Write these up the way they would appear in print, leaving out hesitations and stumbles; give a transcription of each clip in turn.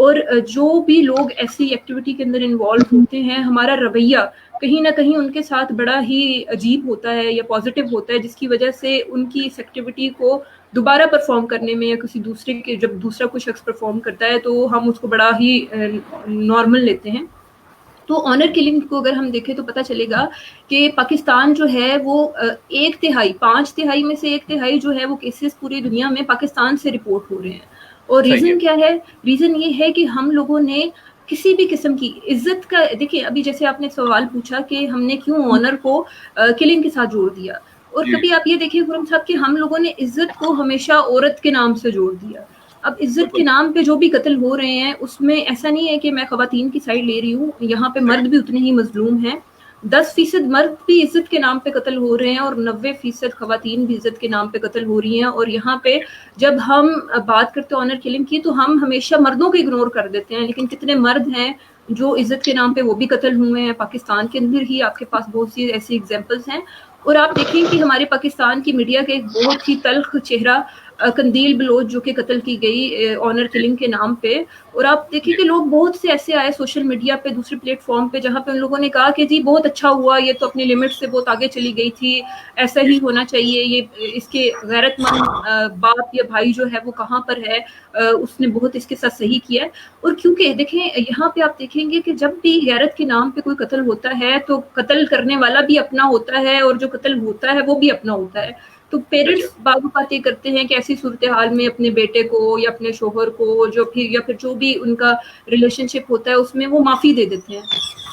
اور جو بھی لوگ ایسی ایکٹیویٹی کے اندر انوالو ہوتے ہیں ہمارا رویہ کہیں نہ کہیں ان کے ساتھ بڑا ہی عجیب ہوتا ہے یا پازیٹیو ہوتا ہے، جس کی وجہ سے ان کی اس ایکٹیویٹی کو دوبارہ پرفارم کرنے میں یا کسی دوسرے کے جب دوسرا کوئی شخص پرفارم کرتا ہے تو ہم اس کو بڑا ہی نارمل لیتے ہیں. تو آنر کلنگ کو اگر ہم دیکھیں تو پتہ چلے گا کہ پاکستان جو ہے وہ 1/3 5/3 میں سے 1/3 جو ہے وہ کیسز پوری دنیا میں پاکستان سے رپورٹ ہو رہے ہیں. اور ریزن کیا ہے؟ ریزن یہ ہے کہ ہم لوگوں نے کسی بھی قسم کی عزت کا، دیکھیں ابھی جیسے آپ نے سوال پوچھا کہ ہم نے کیوں آنر کو کلنگ کے ساتھ جوڑ دیا، اور کبھی آپ یہ دیکھیں خرم صاحب کہ ہم لوگوں نے عزت کو ہمیشہ عورت کے نام سے جوڑ دیا. اب عزت کے نام پہ جو بھی قتل ہو رہے ہیں اس میں ایسا نہیں ہے کہ میں خواتین کی سائڈ لے رہی ہوں، یہاں پہ مرد بھی اتنے ہی مظلوم ہیں. 10% مرد بھی عزت کے نام پہ قتل ہو رہے ہیں اور 90% خواتین بھی عزت کے نام پہ قتل ہو رہی ہیں. اور یہاں پہ جب ہم بات کرتے ہیں آنر کلنگ کی تو ہم ہمیشہ مردوں کو اگنور کر دیتے ہیں، لیکن کتنے مرد ہیں جو عزت کے نام پہ وہ بھی قتل ہوئے ہیں. پاکستان کے اندر ہی آپ کے پاس بہت سی ایسی ایگزامپلس ہیں. اور آپ دیکھیں کہ ہمارے پاکستان کی میڈیا کا ایک بہت ہی تلخ چہرہ قندیل بلوچ جو کہ قتل کی گئی آنر کلنگ کے نام پہ. اور آپ دیکھیں کہ لوگ بہت سے ایسے آئے سوشل میڈیا پہ دوسرے پلیٹ فارم پہ جہاں پہ ان لوگوں نے کہا کہ جی بہت اچھا ہوا، یہ تو اپنی لمٹ سے بہت آگے چلی گئی تھی، ایسا ہی ہونا چاہیے، یہ اس کے غیرت مند باپ یا بھائی جو ہے وہ کہاں پر ہے، اس نے بہت اس کے ساتھ صحیح کیا ہے. اور کیونکہ دیکھیں یہاں پہ آپ دیکھیں گے کہ جب بھی غیرت کے نام پہ کوئی قتل ہوتا ہے تو قتل کرنے والا بھی اپنا ہوتا ہے اور جو قتل ہوتا ہے وہ بھی اپنا ہوتا ہے. تو پیرنٹس بعض اوقات یہ کرتے ہیں کہ ایسی صورتحال میں اپنے بیٹے کو یا اپنے شوہر کو یا پھر جو بھی ان کا ریلیشن شپ ہوتا ہے اس میں وہ معافی دے دیتے ہیں،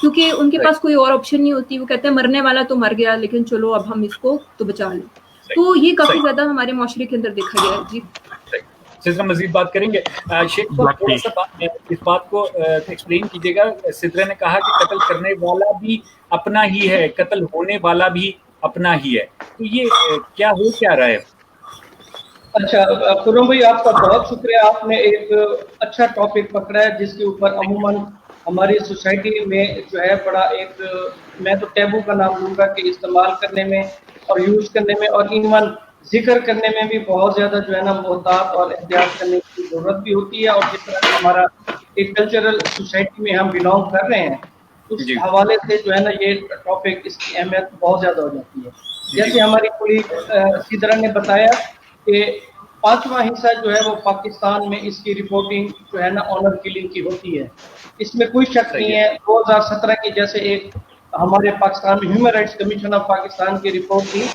کیونکہ ان کے پاس کوئی اور آپشن نہیں ہوتی. وہ کہتے ہیں مرنے والا تو مر گیا لیکن چلو اب ہم اس کو تو بچا لیں. تو یہ کافی زیادہ ہمارے معاشرے کے اندر دیکھا گیا ہے. جی سدرا مزید بات کریں گے. شیخ صاحب تھوڑا سا اس بات کو ایکسپلین کیجیے گا. سدرا نے کہا کہ قتل کرنے والا بھی اپنا ہی ہے، قتل ہونے والا بھی اپنا ہی ہے، تو یہ کیا ہو کیا رہا ہے؟ اچھا خرم بھائی آپ کا بہت شکریہ، آپ نے ایک اچھا ٹاپک پکڑا ہے جس کے اوپر عموماً ہماری سوسائٹی میں جو ہے بڑا ایک میں تو ٹیبو کا نام لوں گا کہ استعمال کرنے میں اور یوز کرنے میں اور ایون ذکر کرنے میں بھی بہت زیادہ جو ہے نا محتاط اور احتیاط کرنے کی ضرورت بھی ہوتی ہے. اور جس طرح ہمارا ایک کلچرل سوسائٹی میں ہم بلانگ کر رہے ہیں اس حوالے سے جو ہے نا یہ ٹاپک اس کی اہمیت بہت زیادہ ہو جاتی ہے. جیسے ہماری کولیگ سدرا نے بتایا کہ 5واں حصہ جو ہے وہ پاکستان میں اس کی رپورٹنگ جو ہے نا آنر کلنگ کی ہوتی ہے. اس میں کوئی شک نہیں ہے. 2017 کی جیسے ایک ہمارے پاکستان میں human rights commission of Pakistan کی رپورٹ تھی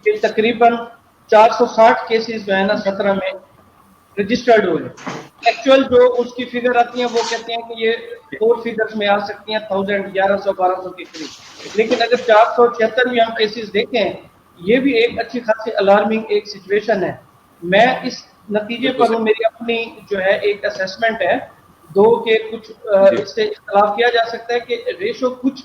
کہ تقریباً 460 کیسز جو ہے نا 17 میں رجسٹرڈ ہوئے. ایکچوئل جو اس کی فگر آتی ہیں وہ کہتے ہیں کہ یہ 4 فگرز میں آ سکتی ہیں 1000 1100 1200 کے قریب. لیکن اگر 476 بھی ہم کیسز دیکھیں یہ بھی ایک اچھی خاصی الارمنگ ایک سچویشن ہے. میں اس نتیجے پر ہوں، میری اپنی جو ہے ایک اسیسمنٹ ہے دو کہ کچھ اس سے اختلاف کیا جا سکتا ہے کہ ریشو کچھ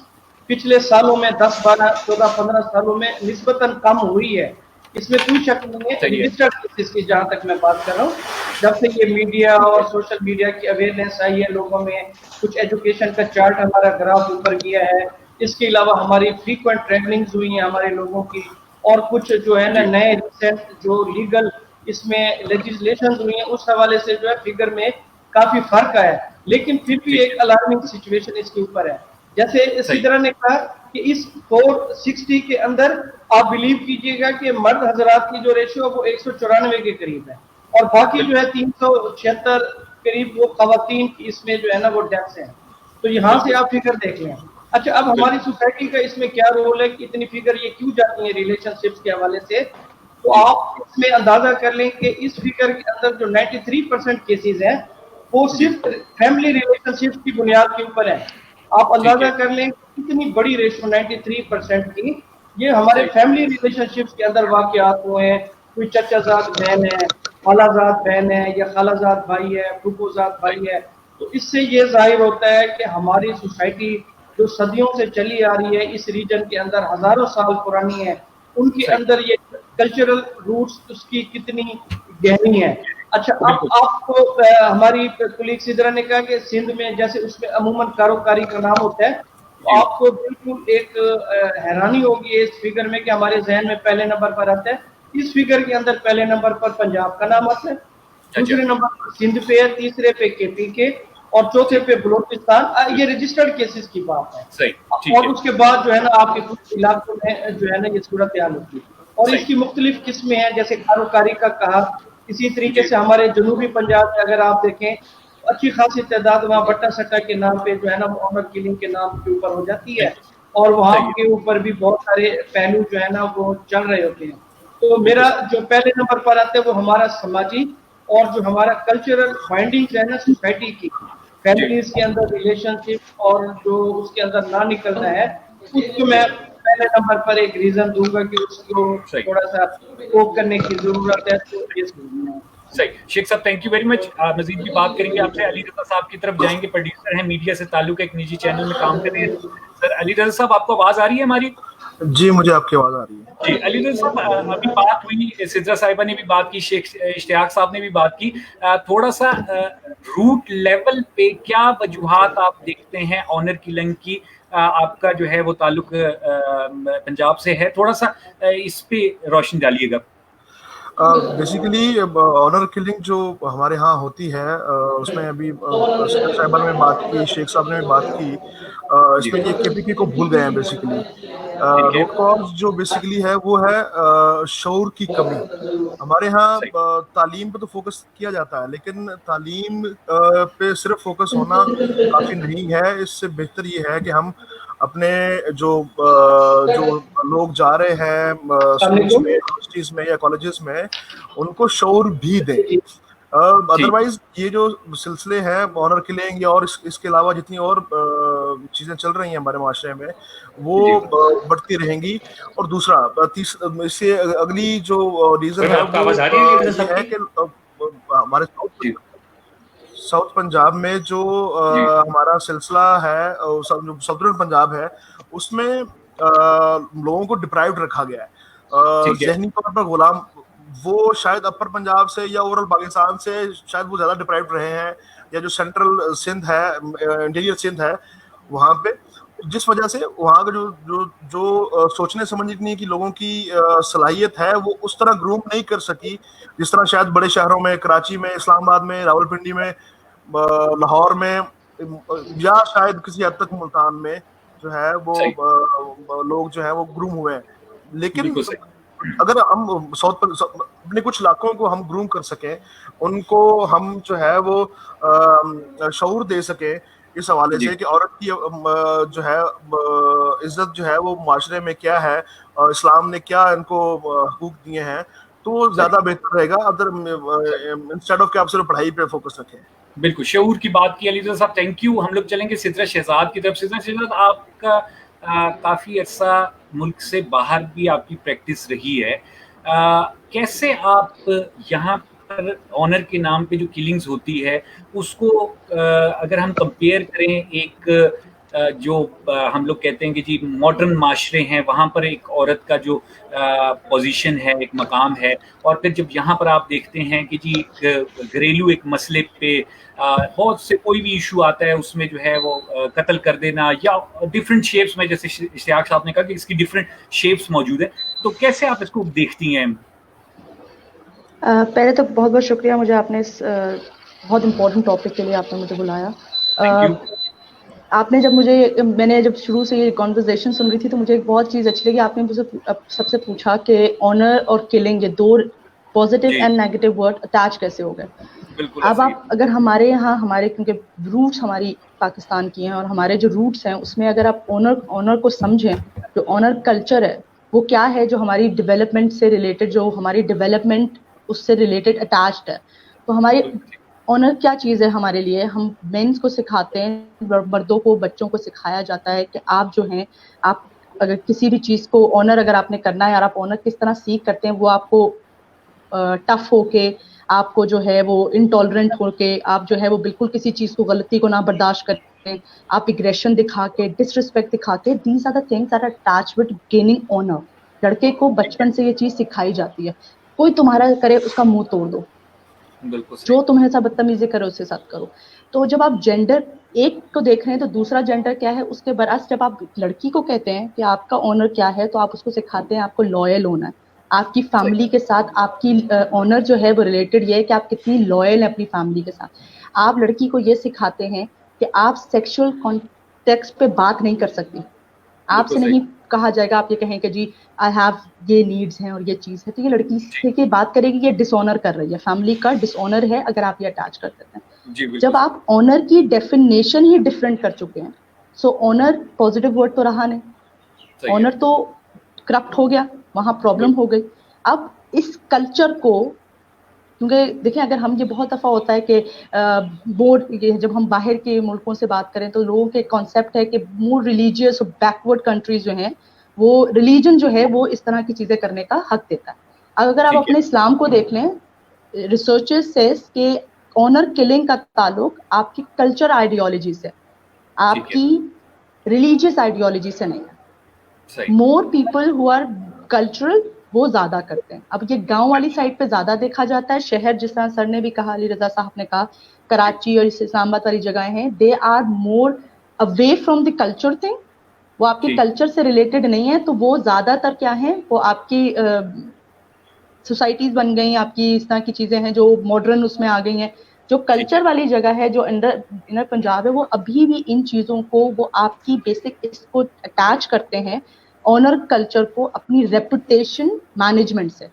پچھلے سالوں میں 10 12 14 15 سالوں میں نسبتاً کم ہوئی ہے. اس میں کوئی شک نہیں ہے. رجسٹرڈ کیسز کی جہاں تک میں بات کر رہا ہوں، جب سے یہ میڈیا اور سوشل میڈیا کی اویئرنیس آئی ہے لوگوں میں، کچھ ایجوکیشن کا چارٹ ہمارا گراف اوپر گیا ہے. اس کے علاوہ ہماری فریکوینٹ ٹریولنگز ہوئی ہیں ہمارے لوگوں کی، اور کچھ جو ہے نا نئے ریسنٹ جو لیگل اس میں لیجسلیشن ہوئی ہیں اس حوالے سے جو ہے فگر میں کافی فرق آیا. لیکن پھر بھی ایک الارمنگ سچویشن اس کے اوپر ہے. جیسے اسی طرح نے کہا کہ اس 460 کے اندر آپ بلیو کیجئے گا کہ مرد حضرات کی جو ریشو ہے وہ 194 کے قریب ہے اور باقی جو ہے 376 قریب وہ خواتین کی اس میں جو ہے نا وہ ڈیتھس ہیں. تو یہاں سے آپ فگر دیکھ لیں. اچھا اب ہماری سوسائٹی کا اس میں کیا رول ہے کہ اتنی فگر یہ کیوں جاتی ہیں ریلیشن شپس کے حوالے سے؟ تو آپ اس میں اندازہ کر لیں کہ اس فگر کے اندر جو 93% کیسز ہیں وہ صرف فیملی ریلیشن شپس کی بنیاد کے اوپر ہے. آپ اندازہ کر لیں کتنی بڑی ریشو 93% کی یہ ہمارے فیملی ریلیشن شپس کے اندر واقعات ہوئے ہیں. کوئی چچا زاد بہن ہے، خالہ زاد بہن ہے، یا خالہ زاد بھائی ہے، پھوپھو زاد بھائی ہے. تو اس سے یہ ظاہر ہوتا ہے کہ ہماری سوسائٹی جو صدیوں سے چلی آ رہی ہے اس ریجن کے اندر ہزاروں سال پرانی ہے، ان کے اندر یہ کلچرل روٹس اس کی کتنی گہری ہیں. اچھا اب آپ کو ہماری کولیگ سدرا نے کہا کہ سندھ میں جیسے اس میں عموماً کاروکاری کا نام ہوتا ہے، تو آپ کو بالکل ایک حیرانی ہوگی اس فگر میں کہ ہمارے ذہن میں پہلے نمبر پر آتا ہے. اس فگر کے اندر پہلے نمبر پر پنجاب کا نام آتا ہے، دوسرے نمبر پر سندھ پہ ہے، تیسرے پہ کے پی کے، اور چوتھے پہ بلوچستان. یہ رجسٹرڈ کیسز کی بات ہے. صحیح اور اس کے بعد جو ہے نا آپ کے کچھ علاقوں میں جو ہے نا یہ صورتحال ہوتی ہے اور اس کی مختلف قسمیں ہیں, جیسے کاروکاری کا کہا. اسی طریقے سے ہمارے جنوبی پنجاب میں اگر آپ دیکھیں اچھی خاصی تعداد وہاں بٹا سٹا کے نام پہ جو ہے نا آنر کلنگ کے نام کے اوپر ہو جاتی ہے, اور وہاں کے اوپر بھی بہت سارے پہلو جو ہے نا وہ چل رہے ہوتے ہیں. تو میرا جو پہلے نمبر پر آتا ہے وہ ہمارا سماجی اور جو ہمارا کلچرل بائنڈنگ ہے نا سوسائٹی کی, فیملیز کے اندر ریلیشن شپ اور جو اس کے اندر نہ نکلنا ہے, اس کو میں پہلے نمبر پر ایک ریزن دوں گا کہ اس کو تھوڑا سا کوپ کرنے کی ضرورت ہے. تو یہ صحیح. شیخ صاحب تھینک یو ویری مچ. مزید بھی بات کریں گے آپ سے. علی رضا صاحب کی طرف جائیں گے, پروڈیوسر ہیں, میڈیا سے تعلق ہے, ایک نجی چینل میں کام کر رہے ہیں. سر علی رضا صاحب آپ کو آواز آ رہی ہے ہماری؟ جی مجھے آپ کی آواز آ رہی ہے. جی علی رضا صاحب ابھی بات ہوئی, سدرا صاحبہ نے بھی بات کی, شیخ اشتیاق صاحب نے بھی بات کی. تھوڑا سا روٹ لیول پہ کیا وجوہات آپ دیکھتے ہیں آنر کلنگ کی؟ آپ کا جو ہے وہ تعلق پنجاب سے ہے, تھوڑا سا اس پہ روشنی ڈالیے گا. بیسیکلی آنر کلنگ جو ہمارے ہاں ہوتی ہے اس میں ابھی صاحبہ نے بات کی, شیخ صاحب نے بھی بات کی, اس میں یہ KPK کو بھول گئے ہیں. بیسیکلی روٹ کاز جو بیسیکلی ہے وہ ہے شعور کی کمی. ہمارے ہاں تعلیم پہ تو فوکس کیا جاتا ہے, لیکن تعلیم پہ صرف فوکس ہونا کافی نہیں ہے. اس سے بہتر یہ ہے کہ ہم اپنے جو لوگ جا رہے ہیں اسکولس میں, یونیورسٹیز میں یا کالجز میں, ان کو شعور بھی دیں. ادروائز یہ جو سلسلے ہیں آنر کلنگ یا اور اس کے علاوہ جتنی اور چیزیں چل رہی ہیں ہمارے معاشرے میں وہ بڑھتی رہیں گی. اور دوسرا اس سے اگلی جو ریزن ہے وہ یہ ہے کہ ہمارے ساؤتھ پنجاب میں جو ہمارا سلسلہ ہے, سدرن پنجاب ہے, اس میں لوگوں کو ڈپرائیوڈ رکھا گیا ہے ذہنی طور پر غلام. وہ شاید اپر پنجاب سے یا اوورآل پاکستان سے شاید وہ زیادہ ڈپرائیوڈ رہے ہیں, یا جو سینٹرل سندھ ہے, انٹیریئر سندھ ہے, وہاں پہ جس وجہ سے وہاں کا جو سوچنے سمجھنے کی لوگوں کی صلاحیت ہے وہ اس طرح گروم نہیں کر سکی جس طرح شاید بڑے شہروں میں, کراچی میں, اسلام آباد میں, راولپنڈی میں, لاہور میں, یا شاید کسی حد تک ملتان میں جو ہے وہ لوگ جو ہے وہ گروم ہوئے ہیں. لیکن اگر ہم اپنے کچھ علاقوں کو ہم گروم کر سکیں, ان کو ہم جو ہے وہ شعور دے سکیں اس حوالے سے کہ عورت کی جو ہے عزت جو ہے وہ معاشرے میں کیا ہے, اور اسلام نے کیا ان کو حقوق دیے ہیں, تو زیادہ بہتر رہے گا. انسٹیڈ آف کہ آپ صرف پڑھائی پہ فوکس رکھیں. بالکل شعور کی بات کی علی رضا صاحب, تھینک یو. ہم لوگ چلیں گے سدرا شہزاد کی طرف. سدرا شہزاد آپ کا کافی عرصہ ملک سے باہر بھی آپ کی پریکٹس رہی ہے, کیسے آپ یہاں پر آنر کے نام پہ جو کلنگز ہوتی ہے اس کو اگر ہم کمپیئر کریں ایک جو ہم لوگ کہتے ہیں کہ جی ماڈرن معاشرے ہیں وہاں پر ایک عورت کا جو پوزیشن ہے, ایک مقام ہے, اور پھر جب یہاں پر آپ دیکھتے ہیں کہ جی گھریلو ایک مسئلے پہ بہت سے کوئی بھی ایشو آتا ہے اس میں جو ہے وہ قتل کر دینا یا ڈفرینٹ شیپس میں, جیسے اشتیاق صاحب نے کہا کہ اس کی ڈفرینٹ شیپس موجود ہیں, تو کیسے آپ اس کو دیکھتی ہیں؟ پہلے تو بہت بہت شکریہ, مجھے آپ نے اس بہت امپورٹنٹ ٹاپک کے لیے آپ نے مجھے بلایا. آپ نے میں نے جب شروع سے یہ کانورزیشن سن رہی تھی تو مجھے ایک بہت چیز اچھی لگی. آپ نے مجھے سب سے پوچھا کہ آنر اور کلنگ, یہ دو positive and negative word attach کیسے ہو گئے. اب آپ اگر ہمارے یہاں کیونکہ روٹس ہماری پاکستان کی ہیں اور ہمارے جو روٹس ہیں اس میں اگر آپ آنر کو سمجھیں, جو آنر کلچر ہے وہ کیا ہے, جو ہماری ڈیولپمنٹ سے ریلیٹڈ, جو ہماری ڈیولپمنٹ اس سے ریلیٹڈ اٹیچڈ ہے. تو ہماری آنر کیا چیز ہے ہمارے لیے, ہم مینس کو سکھاتے ہیں, مردوں کو, بچوں کو سکھایا جاتا ہے کہ آپ جو ہیں, آپ اگر کسی بھی چیز کو آنر اگر آپ نے کرنا ہے اور آپ آنر کس طرح سیکھ کرتے ہیں, وہ آپ کو ٹف ہو کے, آپ کو جو ہے وہ انٹالرنٹ ہو کے, آپ جو ہے وہ بالکل کسی چیز کو, غلطی کو نہ برداشت کرتے ہیں, آپ اگریشن دکھا کے, ڈس رسپیکٹ دکھا کے, these are the things that are attached with gaining honour. لڑکے کو بچپن سے یہ چیز سکھائی جاتی ہے, کوئی تمہارا کرے اس کا منہ توڑ دو, جو تمہیں ایسا بدتمیزی کرے اس کے ساتھ کرو. تو جب آپ جینڈر ایک کو دیکھ رہے ہیں تو دوسرا جینڈر کیا ہے, اس کے برعکس جب آپ لڑکی کو کہتے ہیں کہ آپ کا آنر کیا ہے, تو آپ اس کو سکھاتے ہیں آپ کو لوئل ہونا ہے. آپ کی فیملی کے ساتھ آپ کی آنر جو ہے وہ ریلیٹڈ یہ ہے کہ آپ کتنی لوئل ہیں اپنی فیملی کے ساتھ. آپ لڑکی کو یہ سکھاتے ہیں کہ آپ سیکشل کانٹیکسٹ پہ بات نہیں کر سکتی, آپ سے نہیں کہا جائے گا, آپ یہ کہیں کہ جی آئی ہیو یہ نیڈز ہیں اور یہ چیز ہے, تو یہ لڑکی سے کہ بات کرے گی یہ ڈس آنر کر رہی ہے, فیملی کا ڈس آنر ہے اگر آپ یہ اٹیچ کر دیتے ہیں. جب آپ آنر کی ڈیفینیشن ہی ڈفرینٹ کر چکے ہیں, سو آنر پازیٹیو ورڈ تو رہا نہیں, آنر تو کرپٹ ہو گیا, وہاں پرابلم ہو گئی. اب اس کلچر کو, کیونکہ دیکھیں اگر ہم, یہ بہت دفعہ ہوتا ہے کہ بورڈ, جب ہم باہر کے ملکوں سے بات کریں تو لوگوں کے کانسیپٹ ہے کہ مور ریلیجیس اور بیکورڈ کنٹریز جو ہیں وہ ریلیجن جو ہے وہ اس طرح کی چیزیں کرنے کا حق دیتا ہے. اگر آپ اپنے اسلام کو دیکھ لیں, ریسرچرز سیز کہ آنر کلنگ کا تعلق آپ کی کلچر آئیڈیالوجی سے, آپ کی ریلیجیس آئیڈیالوجی سے نہیں ہے. More people who are cultural وہ زیادہ کرتے ہیں. اب یہ گاؤں والی سائڈ پہ زیادہ دیکھا جاتا ہے, شہر جس طرح سر نے بھی کہا, علی رضا صاحب نے کہا, کراچی اور اسلام آباد والی جگہیں ہیں, they are more away from the culture thing, وہ آپ کے کلچر سے ریلیٹڈ نہیں ہے, تو وہ زیادہ تر کیا ہیں, وہ آپ کی سوسائٹیز بن گئی, آپ کی اس طرح کی چیزیں ہیں جو ماڈرن اس میں آ گئی ہیں. جو کلچر والی جگہ ہے, جو انر پنجاب ہے, وہ ابھی بھی ان چیزوں کو, وہ آپ کی بیسک اس کو اٹیچ کرتے ہیں آنر کلچر کو اپنی ریپوٹیشن مینجمنٹ سے.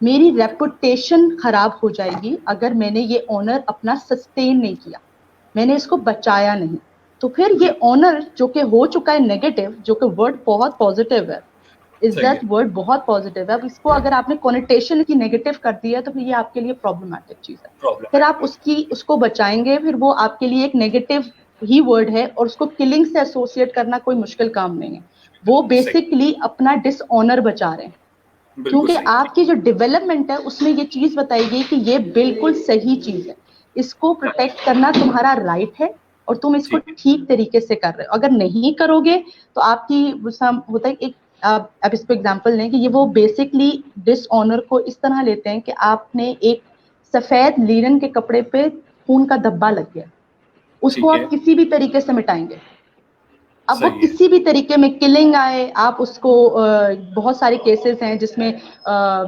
میری ریپوٹیشن خراب ہو جائے گی اگر میں نے یہ آنر اپنا سسٹین نہیں کیا, میں نے اس کو بچایا نہیں. تو پھر یہ آنر جو کہ ہو چکا ہے نیگیٹو, جو کہ ورڈ بہت پازیٹیو ہے, عزت ورڈ بہت پازیٹیو ہے, اب اس کو اگر آپ نے کونوٹیشن کی نیگیٹو کر دی ہے تو پھر یہ آپ کے لیے پرابلمٹک چیز ہے. پھر آپ اس کو بچائیں گے, پھر وہ آپ کے لیے ایک نیگیٹو ہی ورڈ ہے, اور اس کو کلنگ سے ایسوسیٹ کرنا کوئی مشکل کام نہیں ہے. وہ بیسکلی اپنا ڈس آنر بچا رہے ہیں, کیونکہ آپ کی جو ڈیولپمنٹ ہے اس میں یہ چیز بتائی گئی کہ یہ بالکل صحیح چیز ہے, اس کو پروٹیکٹ کرنا تمہارا رائٹ ہے اور تم اس کو ٹھیک طریقے سے کر رہے ہو. اگر نہیں کرو گے تو آپ کی ہوتا ہے ایک, اب اس کو ایگزامپل لیں کہ یہ وہ بیسکلی ڈس آنر کو اس طرح لیتے ہیں کہ آپ نے ایک سفید لینن کے کپڑے پہ خون کا دھبا لگ گیا, اس کو آپ کسی بھی طریقے سے مٹائیں گے. اب وہ کسی بھی طریقے میں کلنگ آئے, آپ اس کو, بہت سارے کیسز ہیں جس میں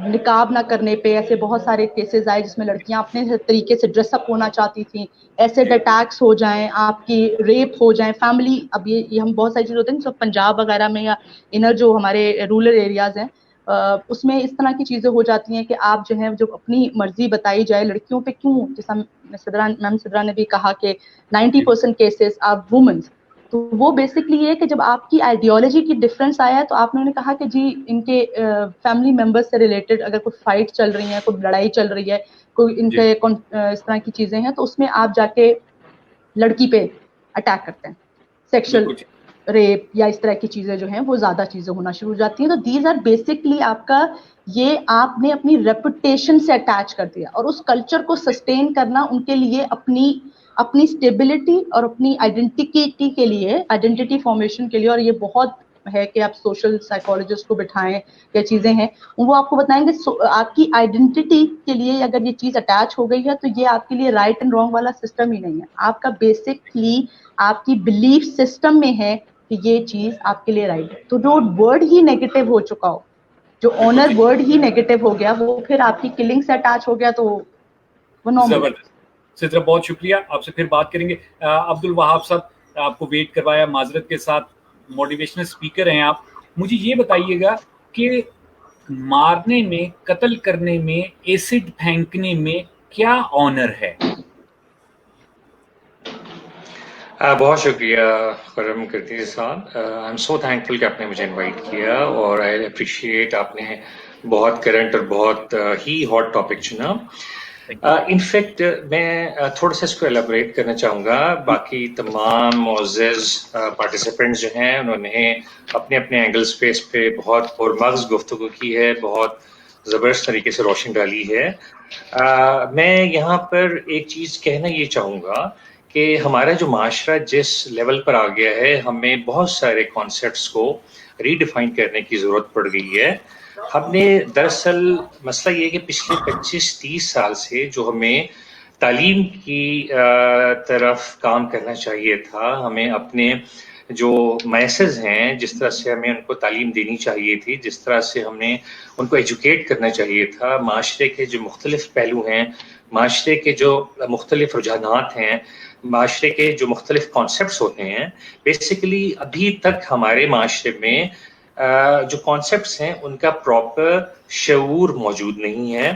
نقاب نہ کرنے پہ ایسے بہت سارے کیسز آئے جس میں لڑکیاں اپنے طریقے سے ڈریس اپ ہونا چاہتی تھیں, ایسڈ اٹیکس ہو جائیں, آپ کی ریپ ہو جائیں, فیملی, اب یہ ہم بہت ساری چیزیں ہوتے ہیں جو پنجاب وغیرہ میں یا انر جو ہمارے رورل ایریاز ہیں اس میں اس طرح کی چیزیں ہو جاتی ہیں کہ آپ جو ہیں جو اپنی مرضی بتائی جائے لڑکیوں پہ, کیوں, جیسا میم صدرا نے بھی کہا کہ 90% کیسز آر وومنس. تو وہ بیسکلی یہ کہ جب آپ کی آئیڈیالوجی کی ڈفرینس آیا ہے تو آپ نے کہا کہ جی ان کے فیملی ممبرس سے ریلیٹڈ اگر کوئی فائٹ چل رہی ہے, کوئی لڑائی چل رہی ہے, کوئی ان کے اس طرح کی چیزیں ہیں, تو اس میں آپ جا کے لڑکی پہ اٹیک کرتے ہیں, سیکشل ریپ یا اس طرح کی چیزیں جو ہیں وہ زیادہ چیزیں ہونا شروع ہو جاتی ہیں. تو دیز آر بیسکلی آپ کا, یہ آپ نے اپنی ریپوٹیشن سے اٹیچ کر دیا, اور اس کلچر کو سسٹین کرنا ان کے لیے اپنی اسٹیبلٹی اور اپنی آئیڈینٹی کے لیے, آئیڈینٹی فارمیشن کے لیے, اور یہ بہت ہے کہ آپ سوشل سائیکالوجسٹ کو بٹھائیں یا چیزیں ہیں وہ آپ کو بتائیں گے آپ کی آئیڈینٹی کے لیے اگر یہ چیز اٹیچ ہو گئی ہے تو یہ آپ کے لیے رائٹ اینڈ رانگ والا سسٹم ہی نہیں ہے, آپ کا بیسکلی آپ کی بلیف سسٹم میں ہے کہ یہ چیز آپ کے لیے رائٹ ہے. تو جو ورڈ ہی نیگیٹو ہو چکا ہو, جو آنر ورڈ ہی نیگیٹو ہو گیا, وہ پھر آپ کی کلنگ سے اٹیچ ہو گیا, تو وہ نارمل. سدرا بہت شکریہ, آپ سے پھر بات کریں گے. عبد الوہاب صاحب, آپ کو ویٹ کروایا معذرت کے ساتھ, موٹیویشنل اسپیکر ہیں آپ, مجھے یہ بتائیے گا کہ مارنے میں, قتل کرنے میں, ایسڈ پھینکنے میں کیا آنر ہے؟ بہت شکریہ خرم کرتی صاحب, آئی ایم سو تھینکفل کہ آپ نے مجھے انوائٹ کیا, اور آئی اپریشیٹ آپ نے بہت کرنٹ اور بہت ہی ہاٹ ٹاپک چنا. انفیکٹ میں تھوڑا سا اس کو ایلیبریٹ کرنا چاہوں گا. باقی تمام معزز پارٹیسپینٹس جو ہیں انہوں نے اپنے اپنے اینگلز پہ اس پہ بہت پرمغز گفتگو کی ہے, بہت زبردست طریقے سے روشنی ڈالی ہے. میں یہاں پر ایک چیز کہنا یہ چاہوں گا کہ ہمارا جو معاشرہ جس لیول پر آ گیا ہے, ہمیں بہت سارے کانسیپٹس کو ری ڈیفائن کرنے کی ضرورت پڑ گئی ہے. ہم نے دراصل مسئلہ یہ کہ پچھلے 25-30 سال سے جو ہمیں تعلیم کی طرف کام کرنا چاہیے تھا, ہمیں اپنے جو میسز ہیں جس طرح سے ہمیں ان کو تعلیم دینی چاہیے تھی, جس طرح سے ہم نے ان کو ایجوکیٹ کرنا چاہیے تھا, معاشرے کے جو مختلف پہلو ہیں معاشرے کے جو مختلف رجحانات ہیں, معاشرے کے جو مختلف کانسیپٹس ہوتے ہیں, بیسیکلی ابھی تک ہمارے معاشرے میں جو کانسیپٹس ہیں ان کا پراپر شعور موجود نہیں ہے,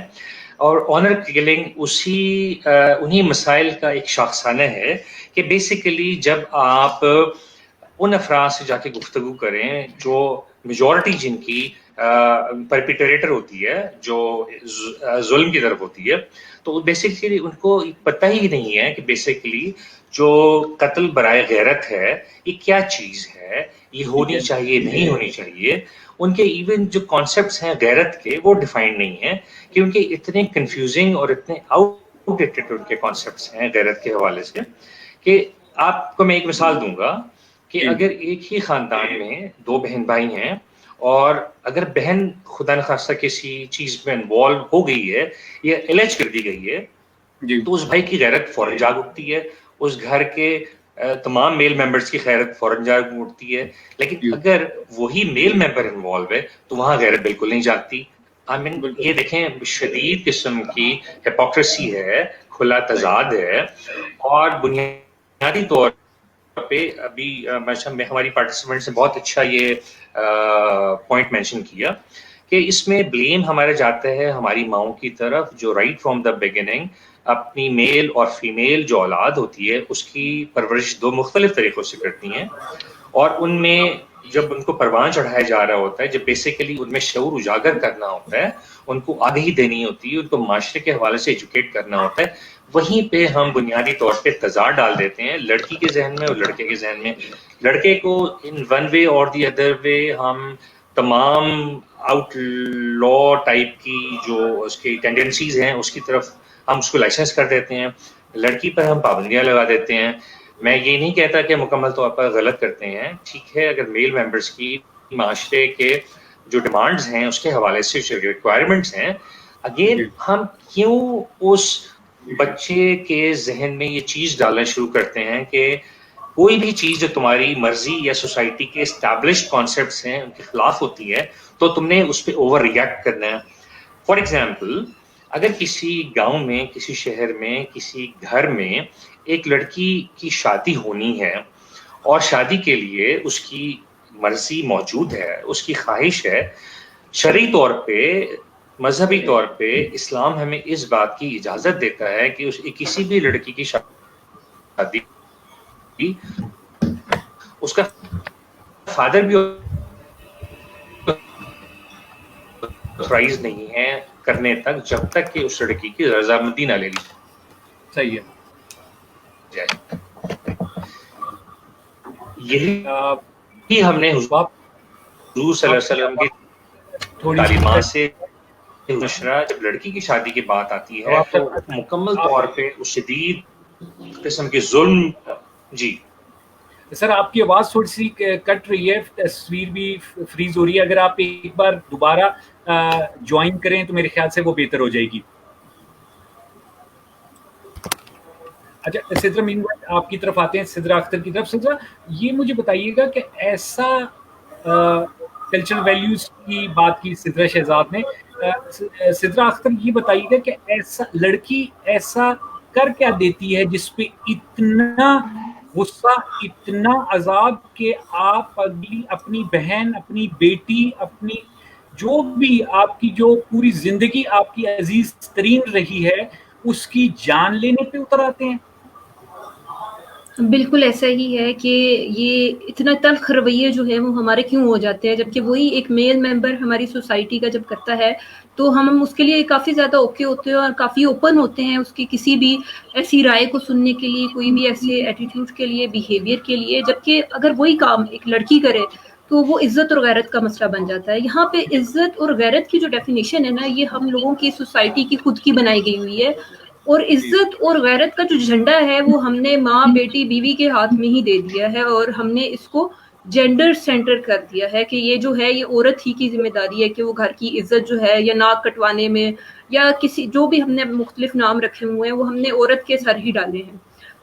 اور آنر کلنگ انہی مسائل کا ایک شاخسانہ ہے کہ بیسیکلی جب آپ ان افراد سے جا کے گفتگو کریں جو میجورٹی جن کی پرپیٹریٹر ہوتی ہے, جو ظلم کی طرف ہوتی ہے, تو بیسیکلی ان کو پتہ ہی نہیں ہے کہ بیسیکلی جو قتل برائے غیرت ہے یہ کیا چیز ہے, یہ ہونی چاہیے نہیں ہونی چاہیے. ان کے ایون جو کانسیپٹس ہیں غیرت کے وہ ڈیفائنڈ نہیں ہیں, کیونکہ اتنے کنفیوزنگ اور اتنے آؤٹ ڈیٹڈ ان کے کانسیپٹس ہیں غیرت کے حوالے سے. کہ آپ کو میں ایک مثال دوں گا کہ اگر ایک ہی خاندان میں دو بہن بھائی ہیں, اور اگر بہن خدا نخواستہ کسی چیز میں انوالو ہو گئی ہے یا الج کر دی گئی ہے, تو اس بھائی کی غیرت فوراً جاگ اٹھتی ہے, اس گھر کے تمام میل ممبرز کی غیرت فوراً جاگ اٹھتی ہے. لیکن اگر وہی میل ممبر انوالو ہے تو وہاں غیرت بالکل نہیں جاگتی. یہ دیکھیں شدید قسم کی ہپوکریسی ہے, کھلا تضاد ہے, اور بنیادی طور پہ ابھی ہماری پارٹیسپینٹس نے بہت اچھا یہ پوائنٹ مینشن کیا کہ اس میں بلیم ہمارا جاتا ہے ہماری ماؤں کی طرف, جو رائٹ فرام دا بگننگ اپنی میل اور فیمیل جو اولاد ہوتی ہے اس کی پرورش دو مختلف طریقوں سے کرتی ہیں, اور ان میں جب ان کو پروان چڑھایا جا رہا ہوتا ہے, جب بیسیکلی ان میں شعور اجاگر کرنا ہوتا ہے, ان کو آگہی دینی ہوتی ہے, ان کو معاشرے کے حوالے سے ایجوکیٹ کرنا ہوتا ہے, وہیں پہ ہم بنیادی طور پہ تضاد ڈال دیتے ہیں لڑکی کے ذہن میں اور لڑکے کے ذہن میں. لڑکے کو ان ون وے اور دی ادر وے ہم تمام آؤٹ لا ٹائپ کی جو اس کی ٹینڈنسیز ہیں اس کی طرف ہم اس کو لائسنس کر دیتے ہیں, لڑکی پر ہم پابندیاں لگا دیتے ہیں. میں یہ نہیں کہتا کہ مکمل طور پر غلط کرتے ہیں, ٹھیک ہے, اگر میل ممبرس کی معاشرے کے جو ڈیمانڈز ہیں اس کے حوالے سے جو ریکوائرمنٹس ہیں, اگین ہم کیوں اس بچے کے ذہن میں یہ چیز ڈالنا شروع کرتے ہیں کہ کوئی بھی چیز جو تمہاری مرضی یا سوسائٹی کے اسٹیبلشڈ کانسیپٹس ہیں ان کے خلاف ہوتی ہے تو تم نے اس پہ اوور ریئیکٹ کرنا ہے. فار ایگزامپل, اگر کسی گاؤں میں, کسی شہر میں, کسی گھر میں ایک لڑکی کی شادی ہونی ہے, اور شادی کے لیے اس کی مرضی موجود ہے, اس کی خواہش ہے, شرعی طور پہ, مذہبی طور پہ اسلام ہمیں اس بات کی اجازت دیتا ہے کہ کسی بھی لڑکی کی شادی اس کا فادر بھی آتھرائز نہیں ہے کرنے تک, جب تک کہ اس لڑکی کی رضامندی نہ لے لی. صحیح ہے. یہی ہم نے حضور صلی اللہ علیہ وسلم کی تعلیمات سے مشرہ, جب لڑکی کی شادی کی بات آتی ہے تو مکمل طور پہ اس شدید قسم کے ظلم. جی سر, آپ کی آواز تھوڑی سی کٹ رہی ہے, تصویر بھی فریز ہو رہی ہے, اگر آپ ایک بار دوبارہ جوائن کریں تو میرے خیال سے وہ بہتر ہو جائے گی. اچھا سدرا, مین آپ کی طرف آتے ہیں, سدرا اختر کی طرف. سدرا, یہ مجھے بتائیے گا کہ ایسا کلچرل ویلیوز کی بات کی سدرا شہزاد نے, سدرا اختر یہ بتائیے گا کہ ایسا لڑکی ایسا کر کیا دیتی ہے جس پہ اتنا غصہ, اتنا عذاب کہ آپ اپنی بہن, اپنی بیٹی, اپنی جو بھی آپ کی جو پوری زندگی آپ کی عزیز ترین رہی ہے اس کی جان لینے پہ اتر آتے ہیں؟ بالکل ایسا ہی ہے کہ یہ اتنا تلخ رویے جو ہے وہ ہمارے کیوں ہو جاتے ہیں, جبکہ وہی ایک میل ممبر ہماری سوسائٹی کا جب کرتا ہے تو ہم اس کے لیے کافی زیادہ اوکے ہوتے ہیں اور کافی اوپن ہوتے ہیں اس کی کسی بھی ایسی رائے کو سننے کے لیے, کوئی بھی ایسے ایٹیٹیوڈ کے لیے, بیہیویئر کے لیے. جبکہ اگر وہی کام ایک لڑکی کرے تو وہ عزت اور غیرت کا مسئلہ بن جاتا ہے. یہاں پہ عزت اور غیرت کی جو ڈیفینیشن ہے نا, یہ ہم لوگوں کی سوسائٹی کی خود کی بنائی گئی ہوئی ہے, اور عزت اور غیرت کا جو جھنڈا ہے وہ ہم نے ماں, بیٹی, بیوی کے ہاتھ میں ہی دے دیا ہے, اور ہم نے اس کو جینڈر سینٹر کر دیا ہے کہ یہ جو ہے یہ عورت ہی کی ذمہ داری ہے کہ وہ گھر کی عزت جو ہے یا ناک کٹوانے میں یا کسی جو بھی ہم نے مختلف نام رکھے ہوئے ہیں وہ ہم نے عورت کے سر ہی ڈالے ہیں.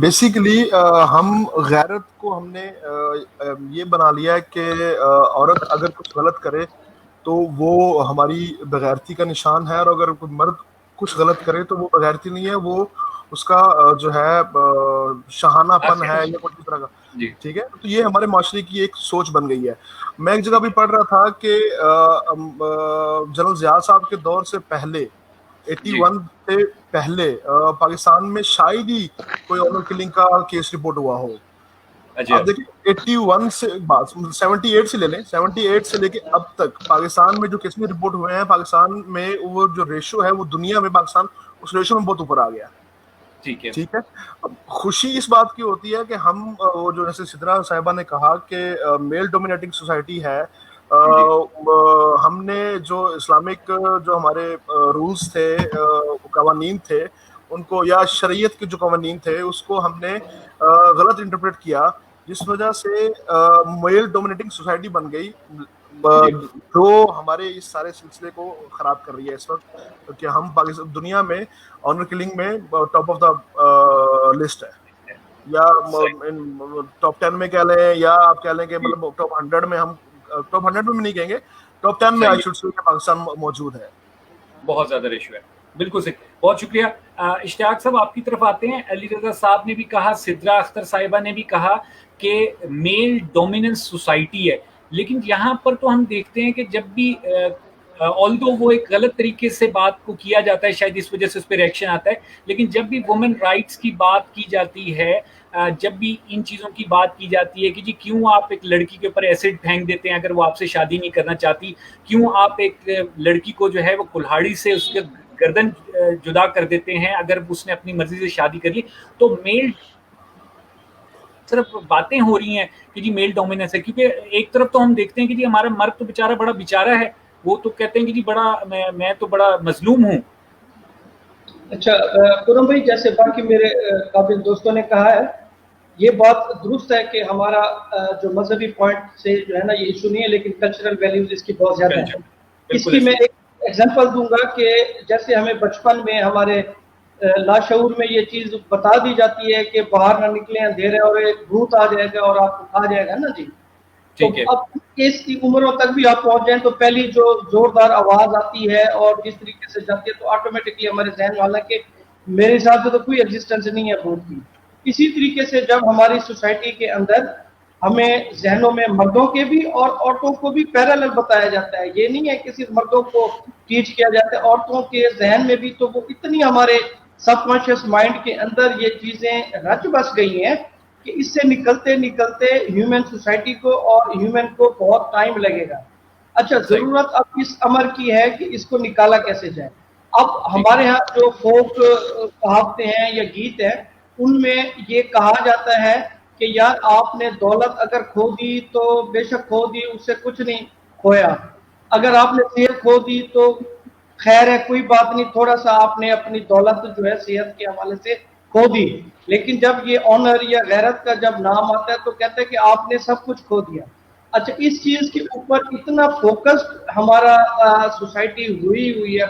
بیسیکلی ہم غیرت کو ہم نے یہ بنا لیا ہے کہ عورت اگر کچھ غلط کرے تو وہ ہماری بغیرتی کا نشان ہے، اور اگر کوئی مرد کچھ غلط کرے تو وہ بغیرتی نہیں ہے، وہ اس کا جو ہے شاہانہ پن ہے یا کوئی طرح کا. ٹھیک ہے، تو یہ ہمارے معاشرے کی ایک سوچ بن گئی ہے. میں ایک جگہ بھی پڑھ رہا تھا کہ جنرل ضیاء صاحب کے دور سے پہلے 81 سے پہلے پاکستان میں شاید ہی کوئی آنر کلنگ کا کیس رپورٹ ہوا ہو. آپ دیکھیں 81 سے 78 سے لے لیں، 78 سے لے کے اب تک پاکستان میں جو کیس رپورٹ ہوئے ہیں، پاکستان میں وہ جو ریشو ہے وہ دنیا میں پاکستان اس ریشو میں بہت اوپر آ گیا. ٹھیک ہے، اب خوشی اس بات کی ہوتی ہے کہ ہم وہ جو جیسے سدرا صاحبہ نے کہا کہ میل ڈومینیٹنگ سوسائٹی ہے، ہم نے جو اسلامک جو ہمارے رولز تھے، قوانین تھے ان کو، یا شریعت کے جو قوانین تھے اس کو ہم نے غلط انٹرپریٹ کیا، جس وجہ سے میل ڈومینیٹنگ سوسائٹی بن گئی، جو ہمارے اس سارے سلسلے کو خراب کر رہی ہے اس وقت، کہ ہم پاکستان دنیا میں آنر کلنگ میں ٹاپ آف دا لسٹ ہے، یا ٹاپ 10 میں کہہ لیں، یا آپ کہہ لیں کہ مطلب ٹاپ 100 میں، ہم ٹاپ 100 میں نہیں کہیں گے، ٹاپ 10 میں آئی شوڈ سے پاکستان موجود ہے. بہت زیادہ ریشو ہے. بالکل صحیح، بہت شکریہ. اشتیاق صاحب آپ کی طرف آتے ہیں. علی رضا صاحب نے بھی کہا، سدرا اختر صاحبہ نے بھی کہا کہ میل ڈومیننس سوسائٹی ہے، لیکن یہاں پر تو ہم دیکھتے ہیں کہ جب بھی آلدو وہ ایک غلط طریقے سے بات کو کیا جاتا ہے، شاید اس وجہ سے اس پہ ریئیکشن آتا ہے، لیکن جب بھی وومن رائٹس کی بات کی جاتی ہے، جب بھی ان چیزوں کی بات کی جاتی ہے کہ جی کیوں آپ ایک لڑکی کے اوپر ایسڈ پھینک دیتے ہیں اگر وہ آپ سے شادی نہیں کرنا چاہتی، کیوں آپ ایک لڑکی کو جو ہے وہ کلہاڑی سے اس کے گردن جدا کر دیتے ہیں اگر اس نے اپنی مرضی سے شادی کر لی، تو میل صرف باتیں ہو رہی ہیں کہ جی میل ڈومیننس ہے. کیونکہ ایک طرف تو ہم دیکھتے ہیں کہ جی ہمارا مرد تو بیچارہ بڑا بیچارہ ہے، وہ تو کہتے ہیں کہ جی بڑا میں تو بڑا مظلوم ہوں. اچھا خرم بھائی، جیسے باقی میرے قابل دوستوں نے کہا ہے، یہ بات درست ہے کہ ہمارا جو مذہبی پوائنٹ سے جو ہے نا یہ ایشو نہیں ہے، لیکن کلچرل ویلیوز اس کی بہت زیادہ ہیں. اس کی میں ایک ایگزامپل دوں گا کہ جیسے ہمیں بچپن میں ہمارے لاشعور میں یہ چیز بتا دی جاتی ہے کہ باہر نہ نکلیں، اندھیرے اور ایک بھوت آ جائے گا اور آپ کو کھا جائے گا نا جی. تو اب اس کی عمروں تک بھی آپ پہنچ جائیں تو پہلی جو زوردار آواز آتی ہے اور جس طریقے سے جاتی ہے تو آٹومیٹکلی ہمارے ذہن والا کہ میرے حساب سے تو کوئی ایگزسٹنس نہیں ہے بھوت کی. اسی طریقے سے جب ہماری سوسائٹی کے اندر ہمیں ذہنوں میں مردوں کے بھی اور عورتوں کو بھی پیرالل بتایا جاتا ہے، یہ نہیں ہے کہ صرف مردوں کو ٹیچ کیا جاتا ہے، عورتوں کے ذہن میں بھی تو وہ اتنی ہمارے سب کانشیس مائنڈ کے اندر یہ چیزیں رچ بس گئی ہیں کہ اس سے نکلتے نکلتے ہیومن سوسائٹی کو اور ہیومن کو بہت ٹائم لگے گا. اچھا، ضرورت اب اس امر کی ہے کہ اس کو نکالا کیسے جائے. اب ہمارے ہاں جو فوک کہاوتیں ہیں یا گیت ہیں ان میں یہ کہا جاتا ہے کہ یار آپ نے دولت اگر کھو دی تو بے شک کھو دی، اس سے کچھ نہیں کھویا. اگر آپ نے صحت کھو دی تو خیر ہے، کوئی بات نہیں، تھوڑا سا آپ نے اپنی دولت جو ہے صحت کے حوالے سے کھو دی. لیکن جب یہ آنر یا غیرت کا جب نام آتا ہے تو کہتے ہیں کہ آپ نے سب کچھ کھو دیا. اچھا، اس چیز کے اوپر اتنا فوکسڈ ہمارا سوسائٹی ہوئی ہے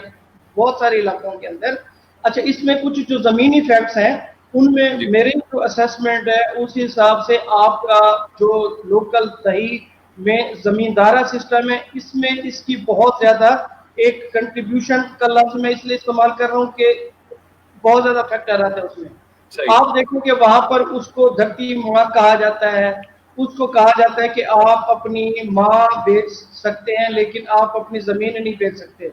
بہت سارے علاقوں کے اندر. اچھا، اس میں کچھ جو زمینی فیکٹس ہیں ان میں میرے جو اسیسمنٹ ہے اس حساب سے آپ کا جو لوکل دہی میں زمیندارہ سسٹم ہے، اس میں اس کی بہت زیادہ ایک کنٹریبیوشن کا لفظ میں اس لیے استعمال کر رہا ہوں کہ بہت زیادہ فیکٹر آتا ہے اس میں. آپ دیکھیں کہ وہاں پر اس کو دھرتی ماں کہا جاتا ہے، اس کو کہا جاتا ہے کہ آپ اپنی ماں بیچ سکتے ہیں لیکن آپ اپنی زمین نہیں بیچ سکتے.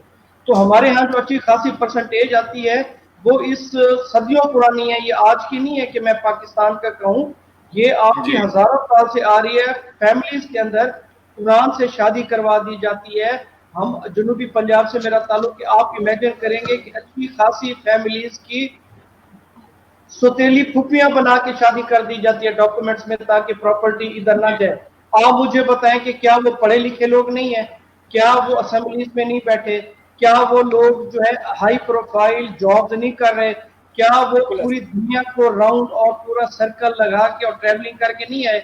تو ہمارے ہاں جو اچھی خاصی پرسنٹیج آتی ہے وہ اس صدیوں پرانی ہے، یہ آج کی نہیں ہے کہ میں پاکستان کا کہوں، یہ آپ کی ہزاروں سال سے آ رہی ہے. فیملیز کے اندر قرآن سے شادی کروا دی جاتی ہے. ہم جنوبی پنجاب سے میرا تعلق ہے، آپ امیجن کریں گے کہ اچھی خاصی فیملیز کی سوتیلی پھوپھیاں بنا کے شادی کر دی جاتی ہے ڈاکومنٹس میں تاکہ پراپرٹی ادھر نہ جائے. آپ مجھے بتائیں کہ کیا وہ پڑھے لکھے لوگ نہیں ہیں؟ کیا وہ اسمبلیز میں نہیں بیٹھے؟ کیا وہ لوگ جو ہے ہائی پروفائل جابز نہیں کر رہے؟ کیا وہ پوری دنیا کو راؤنڈ اور پورا سرکل لگا کے اور ٹریولنگ کر کے نہیں آئے؟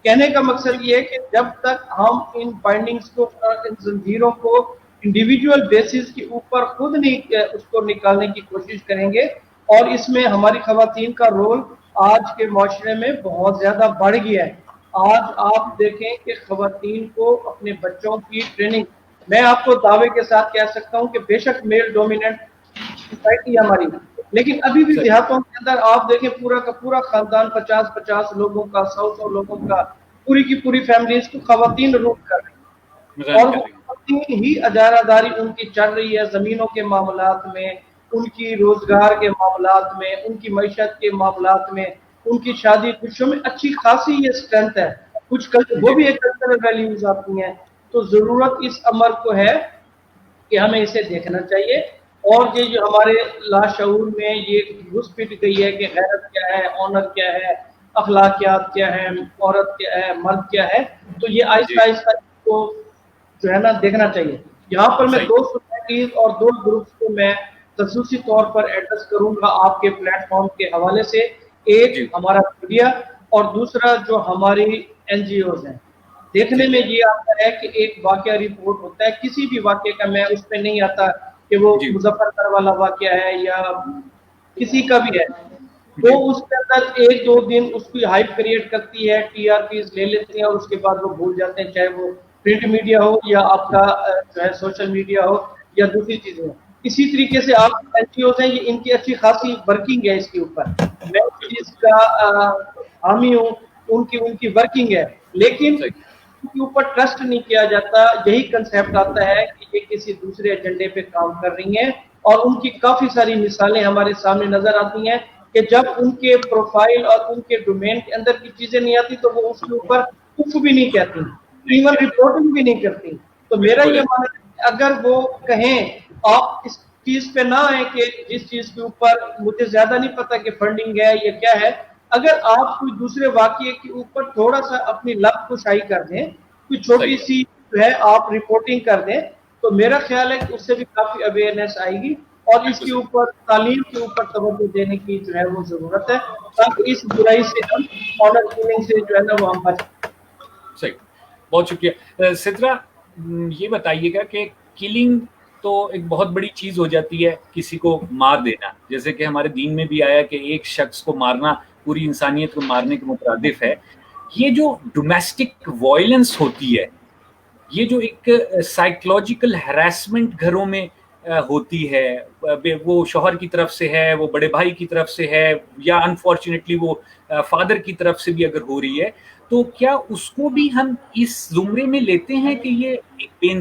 کہنے کا مقصد یہ ہے کہ جب تک ہم ان بائنڈنگز کو، ان زنجیروں کو انڈیویجول بیسس کے اوپر خود نہیں اس کو نکالنے کی کوشش کریں گے، اور اس میں ہماری خواتین کا رول آج کے معاشرے میں بہت زیادہ بڑھ گیا ہے. آج آپ دیکھیں کہ خواتین کو اپنے بچوں کی ٹریننگ, میں آپ کو دعوے کے ساتھ کہہ سکتا ہوں کہ بے شک میل ڈومیننٹ سوسائٹی ہماری, لیکن ابھی بھی دیہاتوں کے اندر آپ دیکھیں پورا کا پورا خاندان 50 لوگوں کا, 100 لوگوں کا, پوری کی پوری فیملیز کو خواتین رول کر رہی ہیں, اور وہ خواتین ہی اجارہ داری ان کی چل رہی ہے زمینوں کے معاملات میں, ان کی روزگار کے معاملات میں, ان کی معیشت کے معاملات میں, ان کی شادی خوشیوں میں اچھی خاصی یہ اسٹرینتھ ہے. کچھ وہ بھی ایک کلچرل ویلیوز آتی ہیں. تو ضرورت اس امر کو ہے کہ ہمیں اسے دیکھنا چاہیے, اور یہ جو ہمارے لاشعور میں یہ گھس پٹ گئی ہے کہ غیرت کیا ہے, آنر کیا ہے, اخلاقیات کیا ہے, عورت کیا ہے, مرد کیا ہے, تو یہ آہستہ آہستہ کو جو ہے نا دیکھنا چاہیے. یہاں پر میں 2 سوسائٹیز اور 2 گروپس کو میں خصوصی طور پر ایڈریس کروں گا آپ کے پلیٹ فارم کے حوالے سے. ایک ہمارا میڈیا اور دوسرا جو ہماری NGOs ہیں. دیکھنے میں یہ آتا ہے کہ ایک واقعہ رپورٹ ہوتا ہے, کسی بھی واقعے کا میں اس پہ نہیں آتا کہ وہ مظفر نگر والا واقعہ ہے یا کسی کا بھی ہے, تو اس کے اندر 1-2 دن اس کی ہائپ کریٹ کرتی ہے, TRPs لے لیتے ہیں اور اس کے بعد وہ بھول جاتے ہیں, چاہے وہ پرنٹ میڈیا ہو یا آپ کا جو ہے سوشل میڈیا ہو یا دوسری چیزیں ہو. اسی طریقے سے آپ NGOs ہیں, یہ ان کی اچھی خاصی ورکنگ ہے اس کے اوپر, میں اس چیز کا حامی ہوں, ان کی ورکنگ ہے, لیکن ان کے اوپر ٹرسٹ نہیں کیا جاتا. یہی کنسیپٹ آتا ہے کہ یہ کسی دوسرے ایجنڈے پہ کام کر رہی ہیں, اور ان کی کافی ساری مثالیں ہمارے سامنے نظر آتی ہیں کہ جب ان کے پروفائل اور ان کے ڈومین کے اندر کی چیزیں نہیں آتی تو وہ اس کے اوپر کچھ بھی نہیں کہتی, ایون رپورٹنگ بھی نہیں کرتی. تو میرا یہ ماننا ہے اگر وہ کہیں آپ اس چیز پہ نہ آئے کہ جس چیز کے اوپر مجھے زیادہ نہیں پتا کہ فنڈنگ ہے یا کیا ہے, اگر آپ کوئی دوسرے واقعے کے اوپر تھوڑا سا اپنی لب کشائی کر دیں, کوئی چھوٹی سی جو ہے آپ رپورٹنگ کر دیں, تو میرا خیال ہے کہ اس سے بھی کافی اویئرنیس آئے گی, اور اس کے اوپر تعلیم کے اوپر توجہ دینے کی جو ہے وہ ضرورت ہے, تاکہ اس برائی سے ہم آنر کلنگ سے جو ہے نا وہ ہم بچ. صحیح, بہت شکریہ. سترہ, یہ بتائیے گا کہ کلنگ تو ایک بہت بڑی چیز ہو جاتی ہے, کسی کو مار دینا, جیسے کہ ہمارے دین میں بھی آیا کہ ایک شخص کو مارنا پوری انسانیت کو مارنے کے مترادف ہے. یہ جو ڈومیسٹک وائلنس ہوتی ہے, یہ جو ایک سائیکولوجیکل ہراسمنٹ گھروں میں ہوتی ہے, وہ شوہر کی طرف سے ہے, وہ بڑے بھائی کی طرف سے ہے, یا انفارچونیٹلی وہ فادر کی طرف سے بھی اگر ہو رہی ہے, تو کیا اس کو بھی ہم اس زمرے میں لیتے ہیں کہ یہ بے